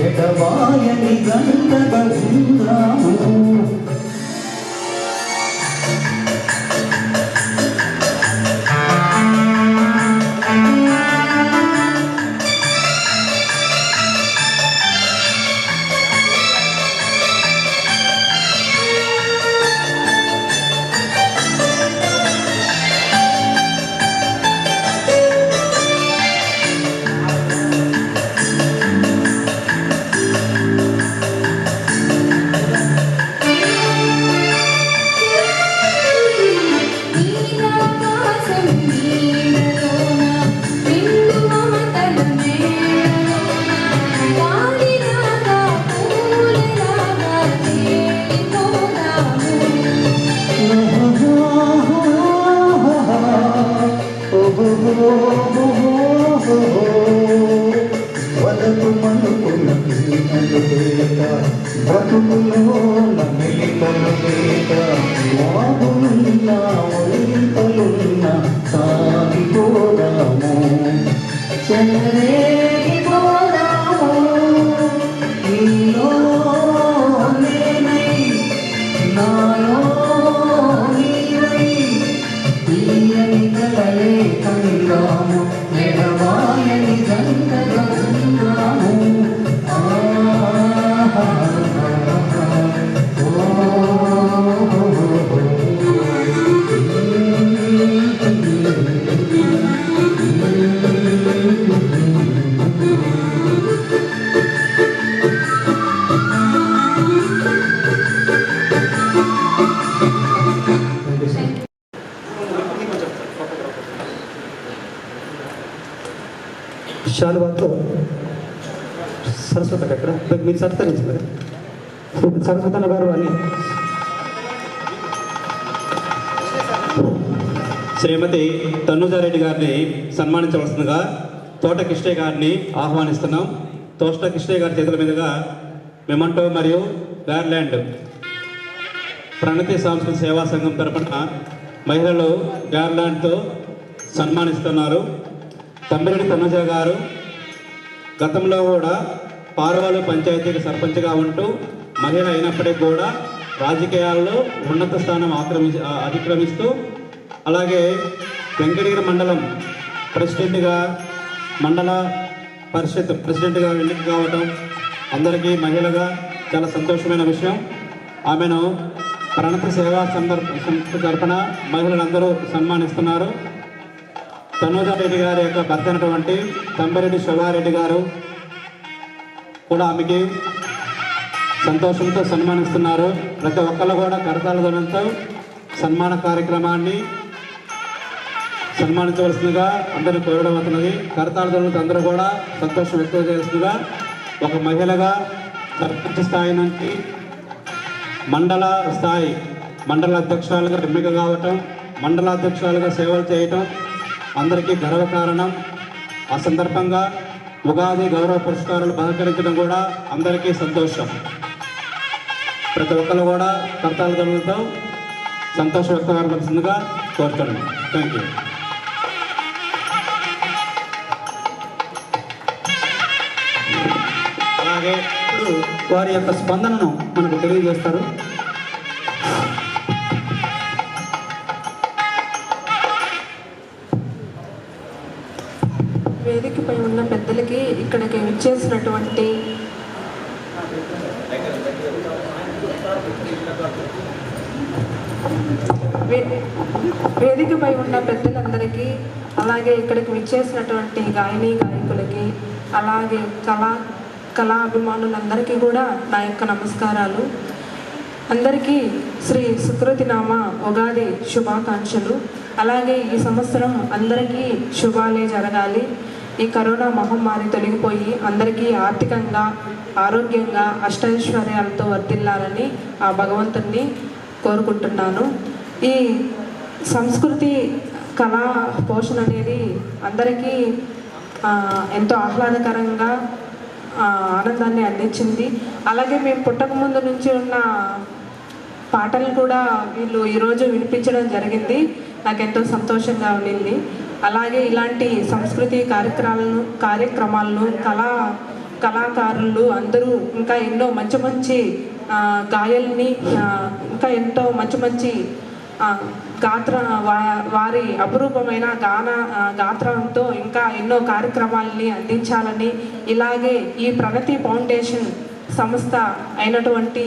ఎడవాయని గంటగా ఉందాము వదకు మనుకున్న పీనలు వేట బ్రతుకులో మెలికలు వేట వాగులున్న ఒలింతలున్న సాగిపోదాము చెలరేగిపోదాము నీలో నేనై నాలో నీవై తీయని కలలే కందాము ఎడవాయని గంటగా ఉందాము శాలువాతో సరస్వత ఎక్కడ మీరు సత్కరించారు సరస్వతన్న గారు అని శ్రీమతి తనుజారెడ్డి గారిని సన్మానించవలసిందిగా తోట కిష్టయ్య గారిని ఆహ్వానిస్తున్నాం. తోట కిష్టయ్య గారి చేతుల మీదుగా మెమంటో మరియు గార్లాండ్ ప్రణతి సాంస్కృతిక సేవా సంఘం తరపున మహిళలు గార్లాండ్తో సన్మానిస్తున్నారు. తమ్మిరెడ్డి తనుజ గారు గతంలో కూడా పార్వాలు పంచాయతీకి సర్పంచ్గా ఉంటూ మహిళ అయినప్పటికీ కూడా రాజకీయాల్లో ఉన్నత స్థానం అతిక్రమిస్తూ అలాగే వెంకటగిరి మండలం ప్రెసిడెంట్గా మండల పరిషత్ ప్రెసిడెంట్గా ఎన్నిక కావటం అందరికీ మహిళగా చాలా సంతోషమైన విషయం. ఆమెను ప్రణతి సేవా సంస్థ తరపున మహిళలందరూ సన్మానిస్తున్నారు. తనుజారెడ్డి గారి యొక్క భర్త అయినటువంటి తమ్మిరెడ్డి శివారెడ్డి గారు కూడా ఆమెకి సంతోషంతో సన్మానిస్తున్నారు. ప్రతి ఒక్కళ్ళు కూడా కరతాళ ధ్వనులతో సన్మాన కార్యక్రమాన్ని సన్మానించవలసిందిగా అందరూ కోరడం అవుతున్నది. కరతాళ ధ్వనులతో అందరూ కూడా సంతోషం వ్యక్తం చేస్తుందిగా ఒక మహిళగా సర్పంచ్ స్థాయి నుంచి మండల స్థాయి మండల అధ్యక్షురాలుగా ఎన్నిక కావటం, మండల అధ్యక్షురాలుగా సేవలు చేయటం అందరికీ గర్వకారణం. ఆ సందర్భంగా ఉగాది గౌరవ పురస్కారాలు బహుకరించడం కూడా అందరికీ సంతోషం. ప్రతి ఒక్కరు కూడా కర్తాల ధ్వనులతో సంతోషం వ్యక్తపరచాల్సిందిగా కోరుతున్నాను. Thank you. అలాగే ఇప్పుడు వారి యొక్క స్పందనను మనకు తెలియజేస్తారు. వేదికపై ఉన్న పెద్దలకి, ఇక్కడికి విచ్చేసినటువంటి వేదికపై ఉన్న పెద్దలందరికీ, అలాగే ఇక్కడికి విచ్చేసినటువంటి గాయని గాయకులకి, అలాగే కళా అభిమానులందరికీ కూడా నా యొక్క నమస్కారాలు. అందరికీ శ్రీ సుకృతినామ ఉగాది శుభాకాంక్షలు. అలాగే ఈ సంవత్సరం అందరికీ శుభాలే జరగాలి. ఈ కరోనా మహమ్మారి తొలగిపోయి అందరికీ ఆర్థికంగా, ఆరోగ్యంగా, అష్టైశ్వర్యాలతో వర్ధిల్లాలని ఆ భగవంతుణ్ణి కోరుకుంటున్నాను. ఈ సంస్కృతి కళా పోషణ అనేది అందరికీ ఎంతో ఆహ్లాదకరంగా ఆనందాన్ని అందించింది. అలాగే మేము పుట్టక ముందు నుంచి ఉన్న పాటలు కూడా వీళ్ళు ఈరోజు వినిపించడం జరిగింది. నాకెంతో సంతోషంగా ఉండింది. అలాగే ఇలాంటి సంస్కృతి కార్యక్రమాలను కళాకారులు అందరూ ఇంకా ఎన్నో మంచి గాయల్ని, ఇంకా ఎంతో మంచి వారి అపురూపమైన గాత్రంతో ఇంకా ఎన్నో కార్యక్రమాలని అందించాలని, ఇలాగే ఈ ప్రగతి ఫౌండేషన్ సంస్థ అయినటువంటి